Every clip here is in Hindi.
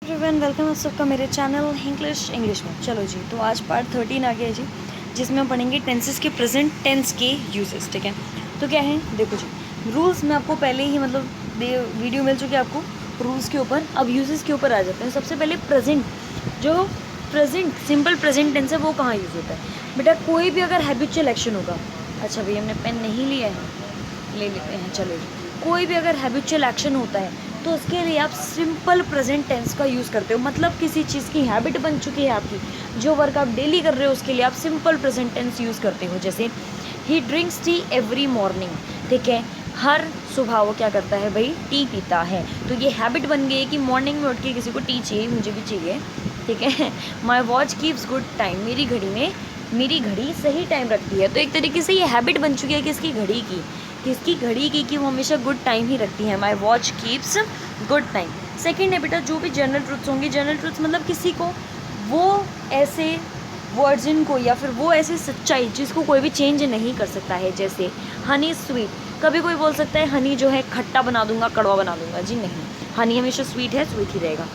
एवरीवन वेलकम आप सबका मेरे चैनल इंग्लिश में। चलो जी, तो आज पार्ट 13 आ गया जी, जिसमें हम पढ़ेंगे टेंसेस के प्रेजेंट टेंस के यूजेस। ठीक है, तो क्या है, देखो जी, रूल्स में आपको पहले ही वीडियो मिल चुकी है आपको रूल्स के ऊपर। अब यूजेस के ऊपर आ जाते हैं। सबसे पहले प्रेजेंट, जो प्रेजेंट सिंपल प्रेजेंट टेंस है वो कहाँ यूज़ होता है बेटा? कोई भी अगर हैबिचुअल एक्शन होगा, अच्छा भैया हमने पेन नहीं लिया है, ले लेते हैं। चलो जी, कोई भी अगर हैबिचुअल एक्शन होता है तो उसके लिए आप सिंपल प्रेजेंट टेंस का यूज़ करते हो। मतलब किसी चीज़ की हैबिट बन चुकी है आपकी, जो वर्क आप डेली कर रहे हो उसके लिए आप सिंपल प्रेजेंट टेंस यूज़ करते हो। जैसे ही ड्रिंक्स टी एवरी मॉर्निंग, ठीक है, हर सुबह वो क्या करता है भाई, टी पीता है। तो ये हैबिट बन गई है कि मॉर्निंग में उठ के किसी को टी चाहिए, मुझे भी चाहिए। ठीक है, my watch keeps good time, मेरी घड़ी सही टाइम रखती है। तो एक तरीके से ये हैबिट बन चुकी है किसकी, घड़ी की, कि वो हमेशा गुड टाइम ही रखती है। My watch keeps good time. Second है बेटा, जो भी जनरल ट्रूथ्स होंगी, जनरल ट्रूथ्स मतलब किसी को वो ऐसे वर्जिन को या फिर वो ऐसी सच्चाई जिसको कोई भी चेंज नहीं कर सकता है। जैसे हनी स्वीट, कभी कोई बोल सकता है हनी जो है खट्टा बना दूंगा, कड़वा बना दूंगा, जी नहीं, हनी हमेशा स्वीट है, स्वीट ही रहेगा।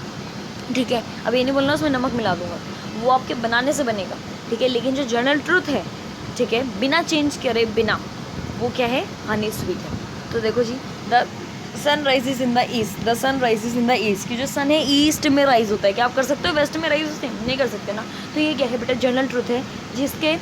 ठीक है, अब ये नहीं बोलना उसमें नमक मिला दूंगा, वो आपके बनाने से बनेगा। ठीक है, लेकिन जो जनरल ट्रूथ है, ठीक है, बिना चेंज करे, बिना, वो क्या है, हनी स्वीट है। तो देखो जी, the sun rises in the east, the sun rises in the east, कि जो सन है ईस्ट में राइज होता है। क्या आप कर सकते हो वेस्ट में राइज होते हैं? नहीं कर सकते ना। तो ये क्या है बेटा, जनरल ट्रूथ है, जिसके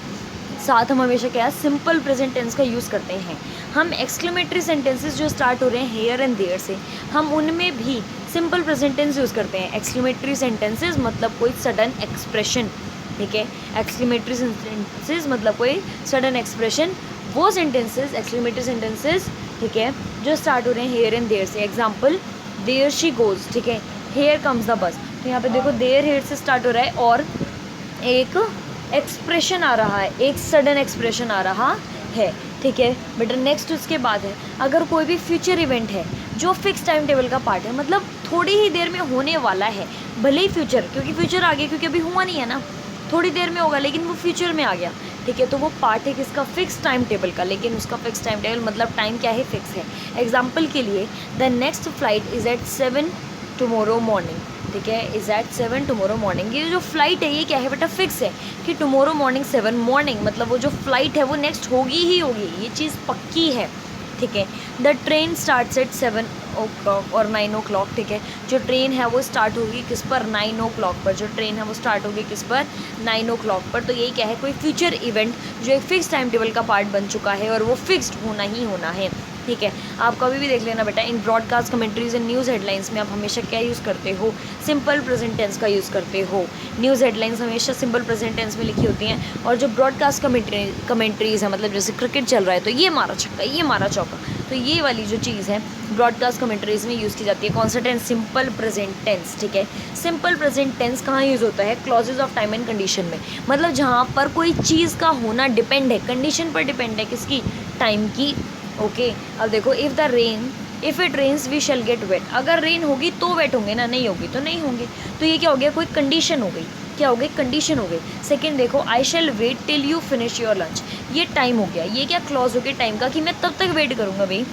साथ हम हमेशा क्या है, सिंपल प्रेजेंट टेंस का यूज़ करते हैं। हम एक्सक्लेमेटरी सेंटेंसेस जो स्टार्ट हो रहे हैं हेयर एंड देयर से, हम उनमें भी सिंपल प्रेजेंट टेंस यूज़ करते हैं। एक्सक्लेमेटरी सेंटेंसेस मतलब कोई सडन एक्सप्रेशन, ठीक है, एक्सक्लेमेटरी सेंटेंसेस मतलब कोई सडन एक्सप्रेशन, वो सेंटेंसेस एक्सक्लेमेटरी सेंटेंसेस, ठीक है, जो स्टार्ट हो रहे हैं हेयर एंड देयर से। एग्जाम्पल, देयर शी गोज, ठीक है, हेयर कम्स द बस। तो यहाँ पे देखो देयर हेयर से स्टार्ट हो रहा है और एक एक्सप्रेशन आ रहा है, एक सडन एक्सप्रेशन आ रहा है। ठीक है बेटा, नेक्स्ट उसके बाद है, अगर कोई भी फ्यूचर इवेंट है जो फिक्स टाइम टेबल का पार्ट है, मतलब थोड़ी ही देर में होने वाला है, भले ही फ्यूचर, क्योंकि फ्यूचर आ गया, क्योंकि अभी हुआ नहीं है ना, थोड़ी देर में होगा, लेकिन वो फ्यूचर में आ गया। ठीक है, तो वो पार्ट है किसका, फिक्स टाइम टेबल का, लेकिन उसका फिक्स टाइम टेबल मतलब टाइम क्या है, फिक्स है। एग्जाम्पल के लिए, the next flight is at 7 tomorrow morning, ठीक है, इज़ एट 7 टुमारो मॉर्निंग। ये जो फ्लाइट है ये क्या है बेटा, फिक्स है कि टुमारो मॉर्निंग 7 मॉर्निंग, मतलब वो जो फ्लाइट है वो नेक्स्ट होगी ही होगी, ये चीज़ पक्की है। ठीक है, the train starts at 7 o'clock और 9 o'clock, ठीक है, जो ट्रेन है वो स्टार्ट होगी किस पर, 9 o'clock पर, जो ट्रेन है वो स्टार्ट होगी किस पर, 9 o'clock पर। तो यही क्या है, कोई फ्यूचर इवेंट जो एक फिक्स टाइम टेबल का पार्ट बन चुका है और वो फिक्स्ड होना ही होना है। ठीक है, आप कभी भी देख लेना बेटा, इन broadcast commentaries and news headlines में आप हमेशा क्या यूज़ करते हो, सिंपल प्रेजेंट टेंस का यूज़ करते हो। न्यूज़ हेडलाइंस हमेशा सिंपल प्रेजेंट टेंस में लिखी होती हैं, और जो ब्रॉडकास्ट कमेंट्रीज़ है, मतलब जैसे क्रिकेट चल रहा है तो ये मारा छक्का, ये मारा चौका, तो ये वाली जो चीज़ है ब्रॉडकास्ट कमेंट्रीज में यूज़ की जाती है। कौन सा टेंस, सिंपल प्रेजेंट टेंस। ठीक है, सिंपल प्रेजेंट टेंस कहाँ यूज़ होता है, clauses of time and condition में, मतलब जहाँ पर कोई चीज़ का होना डिपेंड है, कंडीशन पर डिपेंड है, किसकी, टाइम की। ओके, अब देखो, if it rains we shall get wet, अगर रेन होगी तो वेट होंगे ना, नहीं होगी तो नहीं होंगे। तो ये क्या हो गया, कोई कंडीशन हो गई, क्या हो गई, कंडीशन हो गई। सेकंड देखो, I shall wait till you finish your lunch, ये टाइम हो गया, ये क्या क्लॉज हो गया टाइम का, कि मैं तब तक वेट करूँगा भाई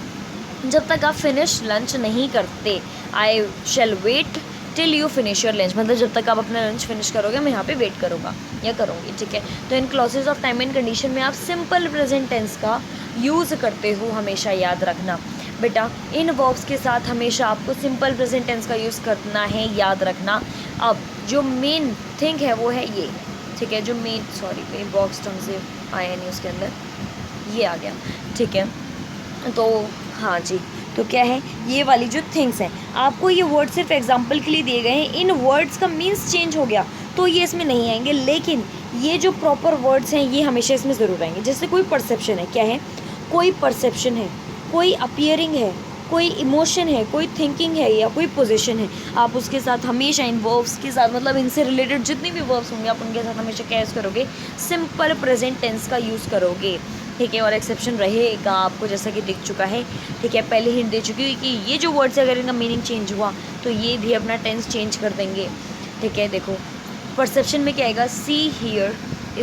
जब तक आप फिनिश लंच नहीं करते। I shall wait till you finish your lunch, मतलब जब तक आप अपना लंच फिनिश करोगे मैं यहाँ पे वेट करूँगा या करूँगी। ठीक है, तो इन clauses of time and condition में आप सिंपल प्रेजेंट टेंस का यूज़ करते हो, हमेशा याद रखना बेटा। इन वर्ब्स के साथ हमेशा आपको सिंपल प्रेजेंट टेंस का यूज़ करना है, याद रखना। अब जो मेन थिंग है वो है ये, ठीक है, जो मेन, सॉरी बॉक्स ढंग से आया नहीं उसके अंदर, ये आ गया। ठीक है, तो हाँ जी, तो क्या है, ये वाली जो थिंग्स हैं, आपको ये वर्ड सिर्फ एग्जांपल के लिए दिए गए हैं, इन वर्ड्स का मीन्स चेंज हो गया तो ये इसमें नहीं आएंगे, लेकिन ये जो प्रॉपर वर्ड्स हैं ये हमेशा इसमें ज़रूर आएंगे। जैसे कोई परसेप्शन है, क्या है, कोई परसेप्शन है, कोई अपीयरिंग है, कोई इमोशन है, कोई थिंकिंग है, या कोई पोजीशन है, आप उसके साथ हमेशा इन वर्ब्स के साथ, मतलब इनसे रिलेटेड जितनी भी वर्ब्स होंगे आप उनके साथ हमेशा क्या यूज़ करोगे, सिंपल प्रेजेंट टेंस का यूज़ करोगे। ठीक है, और एक्सेप्शन रहेगा आपको, जैसा कि दिख चुका है। ठीक है, पहले हिंट दे चुकी है कि ये जो वर्ड्स अगर इनका मीनिंग चेंज हुआ तो ये भी अपना टेंस चेंज कर देंगे। ठीक है, देखो परसेप्शन में क्या आएगा, सी हियर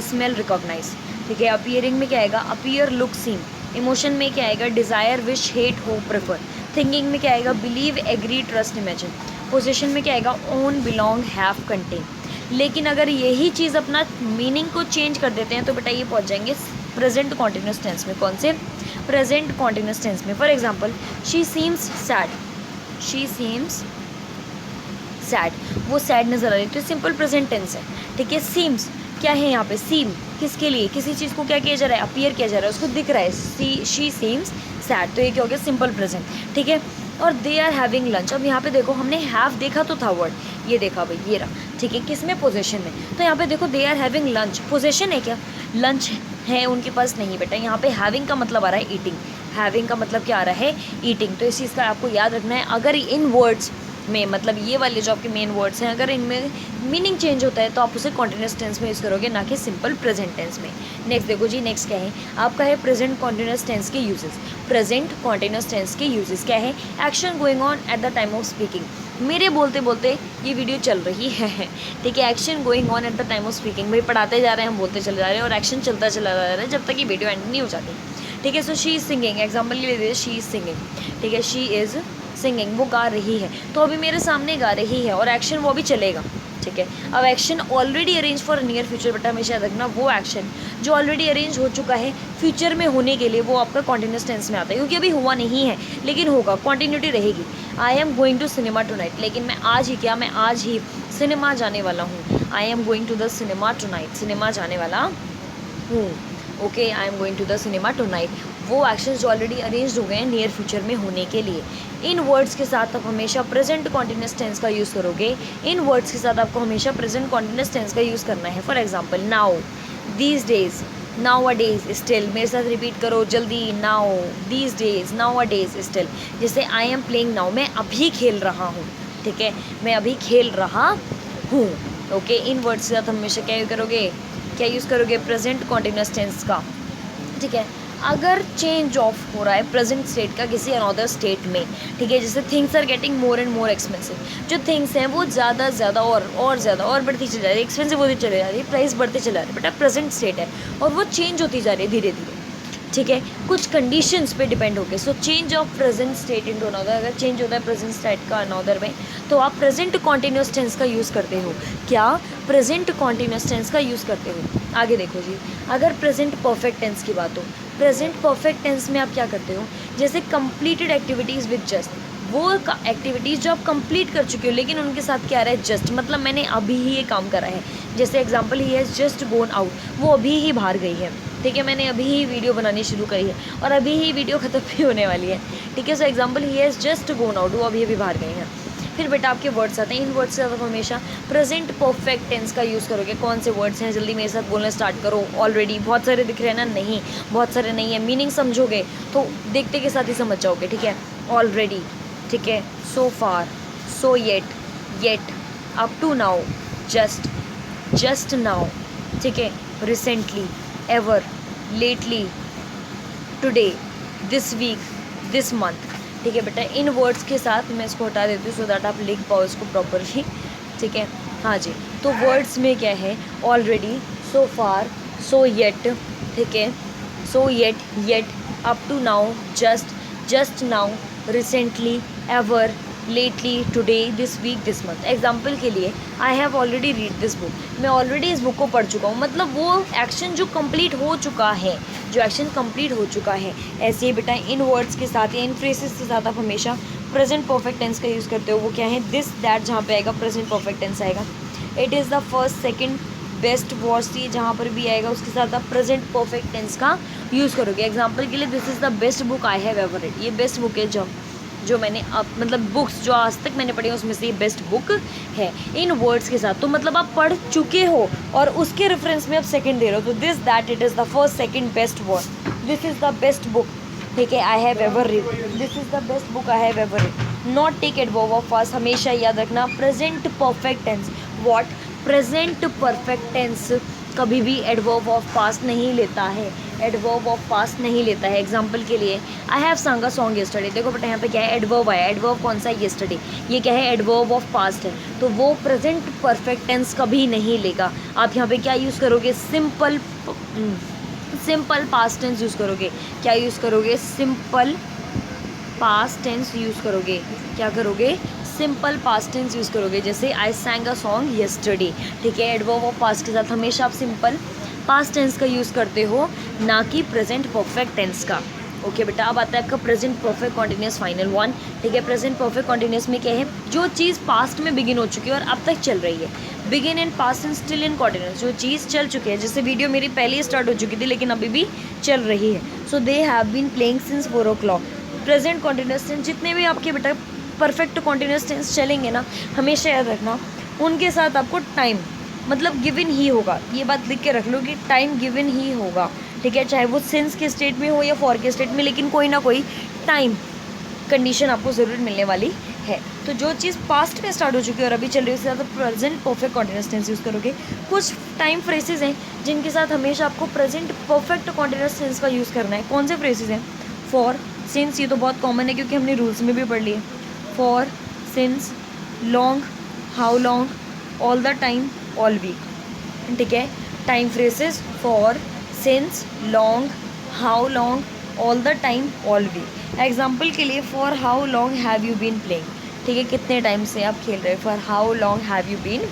स्मेल रिकॉग्नाइज। ठीक है, अपीयरिंग में क्या आएगा, अपीयर लुक सीन। इमोशन में क्या आएगा, desire wish hate hope prefer. Thinking में क्या आएगा, believe agree trust imagine. Position में क्या आएगा, ओन, बिलोंग, हैव, कंटेन। लेकिन अगर यही चीज़ अपना मीनिंग को चेंज कर देते हैं तो बेटा ये पहुंच जाएंगे प्रेजेंट कॉन्टिन्यूस टेंस में। कौन से, प्रेजेंट कॉन्टिन्यूस टेंस में। For example, she seems sad, she seems sad, वो सैड नज़र आ रही है, तो सिंपल प्रेजेंट टेंस है, ठीक है। सीम्स क्या है यहाँ पे, सीम किसके लिए, किसी चीज़ को क्या किया जा रहा है, अपीयर किया जा रहा है, उसको दिख रहा है, शी सीम्स सैड, तो ये क्या हो गया, सिंपल प्रेजेंट, ठीक है। और दे आर हैविंग लंच, अब यहाँ पे देखो हमने हैव देखा तो था वर्ड, ये देखा भाई, ये रहा, ठीक है, किसमें, पोजीशन में। तो यहाँ पे देखो they are having lunch, position है क्या, लंच है उनके पास, नहीं बेटा, यहाँ पे हैविंग का मतलब आ रहा है ईटिंग, हैविंग का मतलब क्या आ रहा है, ईटिंग। तो इस चीज़ का आपको याद रखना है। अगर इन वर्ड्स में, मतलब ये वाले जो आपके मेन वर्ड्स हैं, अगर इनमें मीनिंग चेंज होता है तो आप उसे कॉन्टिन्यूस टेंस में यूज़ करोगे, ना कि सिंपल प्रेजेंट टेंस में। नेक्स्ट देखो जी, नेक्स्ट क्या है आपका, है प्रेजेंट कॉन्टिन्यूस टेंस के यूजेस। प्रेजेंट कॉन्टिन्यूस टेंस के यूजेस क्या है, action going on at the time of speaking, मेरे बोलते बोलते ये वीडियो चल रही है, ठीक है। Action going on at the time of speaking, भाई पढ़ाते जा रहे हैं, हम बोलते चले जा रहे हैं और एक्शन चलता चला जा रहा है जब तक ये वीडियो एंड नहीं हो जाती, ठीक है। So she is singing, example ले लीजिए, शी इज़ सिंगिंग, ठीक है, शी इज़ सिंगिंग, वो गा रही है, तो अभी मेरे सामने गा रही है और एक्शन वो भी चलेगा, ठीक है। अब action already arrange for near future, बेटा हमेशा याद रखना, वो एक्शन जो ऑलरेडी अरेंज हो चुका है फ्यूचर में होने के लिए, वो आपका कॉन्टिन्यूस टेंस में आता है, क्योंकि अभी हुआ नहीं है लेकिन होगा, कॉन्टिन्यूटी रहेगी। I am going to cinema tonight, लेकिन मैं आज ही क्या, मैं आज ही सिनेमा जाने वाला हूँ, I am going to the cinema tonight, cinema जाने वाला हूँ, okay, I am going to the cinema tonight. वो एक्शंस जो ऑलरेडी अरेंज हो गए हैं नियर फ्यूचर में होने के लिए। इन वर्ड्स के साथ आप हमेशा प्रेजेंट कॉन्टिन्यूस टेंस का यूज़ करोगे, इन वर्ड्स के साथ आपको हमेशा प्रेजेंट कॉन्टिन्यूस टेंस का यूज़ करना है। For example, now, these days, now a days, still, मेरे साथ रिपीट करो जल्दी, now, these days, now a days, still. जैसे आई एम प्लेइंग नाउ, मैं अभी खेल रहा हूँ, ठीक है, मैं अभी खेल रहा हूँ, ओके। इन वर्ड्स के साथ हमेशा क्या करोगे, क्या यूज़ करोगे, प्रेजेंट कॉन्टिन्यूस टेंस का, ठीक है। अगर चेंज ऑफ हो रहा है प्रेजेंट स्टेट का किसी अनदर स्टेट में, ठीक है, जैसे things are getting more and more expensive, जो थिंग्स हैं वो ज़्यादा ज़्यादा और ज़्यादा और बढ़ती चली जा रही है, एक्सपेंसिव होती चली जा रही है, प्राइस बढ़ते चला रहा है, बेटा प्रेजेंट स्टेट है और वो चेंज होती जा रही है धीरे धीरे, ठीक है, कुछ कंडीशंस पे डिपेंड होके। So change of present state into another, अगर चेंज होता है प्रेजेंट स्टेट का अनदर में, तो आप प्रेजेंट कॉन्टिन्यूस टेंस का यूज़ करते हो। क्या, प्रेजेंट कॉन्टिन्यूस टेंस का यूज़ करते हो। आगे देखो जी, अगर प्रेजेंट परफेक्ट टेंस की बात हो, प्रेजेंट परफेक्ट टेंस में आप क्या करते हो, जैसे कंप्लीटेड एक्टिविटीज़ विद जस्ट, वो एक्टिविटीज़ जो आप कंप्लीट कर चुके हो लेकिन उनके साथ क्या आ रहा है, जस्ट, मतलब मैंने अभी ही ये काम करा है। जैसे example, he has just gonna out, वो अभी ही बाहर गई है, ठीक है, मैंने अभी ही वीडियो बनानी शुरू करी है और अभी ही वीडियो ख़त्म भी होने वाली है, ठीक है। So example, he has just gonna out, वो अभी बाहर गई हैं। फिर बेटा आपके वर्ड्स आते हैं, इन वर्ड्स से आप हमेशा प्रेजेंट परफेक्ट टेंस का यूज़ करोगे। कौन से वर्ड्स हैं, जल्दी मेरे साथ बोलना स्टार्ट करो। ऑलरेडी बहुत सारे दिख रहे हैं ना, नहीं बहुत सारे नहीं है, मीनिंग समझोगे तो देखते के साथ ही समझ जाओगे, ठीक है। ऑलरेडी, ठीक है, so far, so yet, yet, up to now, just, just now, ठीक है, recently, ever, lately, today, this week, this month, ठीक है बेटा। इन वर्ड्स के साथ मैं इसको हटा देती हूँ सो दैट आप लिख पाओ इसको प्रॉपरली, ठीक है। हाँ जी, तो वर्ड्स में क्या है, ऑलरेडी, सो फार, सो येट, ठीक है, so yet, yet, up to now, just, just now, recently, ever, lately, today, this week, this month. Example के लिए, I have already read this book, मैं ऑलरेडी इस बुक को पढ़ चुका हूँ, मतलब वो एक्शन जो कंप्लीट हो चुका है, जो एक्शन कंप्लीट हो चुका है। ऐसे ही बेटा इन वर्ड्स के साथ या इन फ्रेजेस के साथ आप हमेशा प्रेजेंट परफेक्ट टेंस का यूज़ करते हो। वो क्या है, दिस, दैट, जहाँ पे आएगा प्रेजेंट परफेक्ट टेंस आएगा। It is the first, second, best, worst, ये जहाँ पर भी आएगा उसके साथ आप प्रेजेंट परफेक्ट टेंस का यूज़ करोगे। एग्जाम्पल के लिए, this is the best book I have ever read, ये बेस्ट बुक है जो मैंने अब मतलब बुक्स जो आज तक मैंने पढ़ी है उसमें से ये बेस्ट बुक है, इन वर्ड्स के साथ। तो मतलब आप पढ़ चुके हो और उसके रेफरेंस में आप सेकंड दे रहे हो, तो this, that, it is the first, second, best word, this is the best book, ठीक है, I have ever read, this is the best book I have ever read. Not take adverb of past, हमेशा याद रखना present perfect tense. What, present perfect tense कभी भी एडवर्ब ऑफ पास्ट नहीं लेता है, एडवर्ब ऑफ पास्ट नहीं लेता है। एग्जाम्पल के लिए, आई हैव संग अ सॉन्ग येस्टरडे, देखो बेटा यहाँ पे क्या है, एडवर्ब आया, एडवर्ब कौन सा है, येस्टरडे, ये क्या है, एडवर्ब ऑफ पास्ट है, तो वो प्रेजेंट परफेक्ट टेंस कभी नहीं लेगा। आप यहाँ पे क्या यूज़ करोगे, सिंपल पास्ट टेंस यूज़ करोगे। क्या यूज़ करोगे, सिंपल पास्ट टेंस यूज़ करोगे। क्या करोगे, सिंपल पास्ट टेंस यूज़ करोगे, जैसे आई सैंग अ सॉन्ग येस्टरडे, ठीक है। एडवर्ब ऑफ पास्ट के साथ हमेशा आप सिंपल पास्ट टेंस का यूज़ करते हो, ना कि प्रेजेंट परफेक्ट टेंस का। ओके बेटा, अब आता है आपका present perfect continuous final one, ठीक है। प्रेजेंट परफेक्ट कॉन्टिन्यूस में क्या है, जो चीज़ पास्ट में बिगिन हो चुकी है और अब तक चल रही है, begin in past and still in continuous, जो चीज़ चल चुकी है, जैसे वीडियो मेरी पहले ही स्टार्ट हो चुकी थी लेकिन अभी भी चल रही है। So they have been playing since 4 o'clock। Present continuous tense, जितने भी आपके बेटा परफेक्ट कॉन्टिन्यूस टेंस चलेंगे ना, हमेशा याद रखना उनके साथ आपको टाइम मतलब गिवन ही होगा। ये बात लिख के रख लो कि टाइम गिवन ही होगा, ठीक है। चाहे वो सिंस के स्टेट में हो या फॉर के स्टेट में, लेकिन कोई ना कोई टाइम कंडीशन आपको ज़रूर मिलने वाली है। तो जो चीज़ पास्ट में स्टार्ट हो चुकी है और अभी चल रही है उसके साथ present perfect continuous tense use करोगे। कुछ टाइम फ्रेजेस हैं जिनके साथ हमेशा आपको प्रेजेंट परफेक्ट कॉन्टिन्यूस टेंस का यूज़ करना है। कौन से फ्रेजेस हैं? फॉर, सिंस, ये तो बहुत कॉमन है क्योंकि हमने रूल्स में भी पढ़ लिए। For, since, long, how long, all the time, all week, ठीक है। Time phrases for, since, long, how long, all the time, all week. Example के लिए, for how long have you been playing, ठीक है, कितने टाइम से आप खेल रहे हो। For how long have you been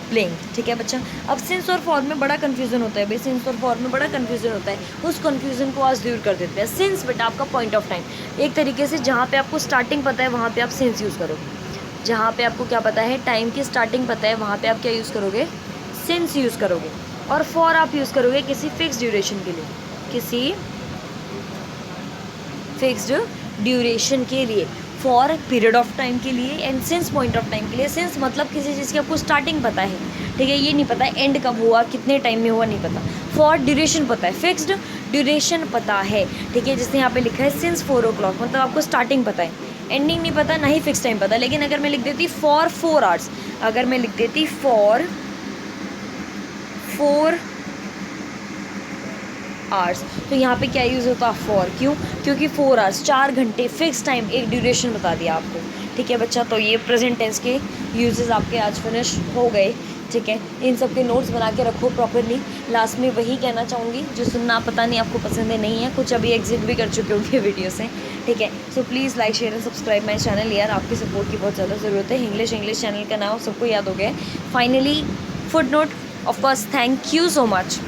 playing, ठीक है बच्चा। अब सिंस और फॉर में बड़ा कन्फ्यूजन होता है भाई, सिंस और फॉर में बड़ा कन्फ्यूजन होता है, उस कन्फ्यूजन को आज दूर कर देते हैं। सिंस बेटा आपका पॉइंट ऑफ टाइम, एक तरीके से जहाँ पे आपको स्टार्टिंग पता है वहाँ पे आप सिंस यूज़ करोगे। जहाँ पे आपको क्या पता है, टाइम की स्टार्टिंग पता है, वहाँ पे आप क्या यूज़ करोगे, सिंस यूज़ करोगे। और फॉर आप यूज़ करोगे किसी फिक्स ड्यूरेशन के लिए, किसी फिक्स्ड ड्यूरेशन के लिए। फॉर पीरियड ऑफ टाइम के लिए, and since point of time के लिए। सिंस मतलब किसी चीज़ की आपको स्टार्टिंग पता है, ठीक है, ये नहीं पता एंड कब हुआ, कितने टाइम में हुआ, नहीं पता। फॉर ड्यूरेशन पता है, फिक्स्ड ड्यूरेशन पता है, ठीक है। जैसे यहाँ पे लिखा है सिंस 4 o'clock, मतलब आपको स्टार्टिंग पता है, एंडिंग नहीं पता, ना ही फिक्स टाइम पता। लेकिन अगर मैं लिख देती फॉर 4 hours, अगर मैं लिख देती फॉर 4 hours, तो यहाँ पे क्या यूज़ होता है, फॉर। क्यों? क्योंकि 4 hours 4 घंटे फिक्स टाइम, एक ड्यूरेशन बता दिया आपको, ठीक है बच्चा। तो ये प्रेजेंट टेंस के यूजेस आपके आज फिनिश हो गए, ठीक है। इन सब के नोट्स बना के रखो प्रॉपरली। लास्ट में वही कहना चाहूँगी, जो सुनना पता नहीं आपको पसंद है नहीं है, कुछ अभी एग्जिट भी कर चुके होंगे वीडियो से, ठीक है। So please like, share and subscribe my channel. यार आपकी सपोर्ट की बहुत ज़्यादा ज़रूरत है। इंग्लिश चैनल का नाम सबको याद हो गया। Finally foot note, of course, thank you so much.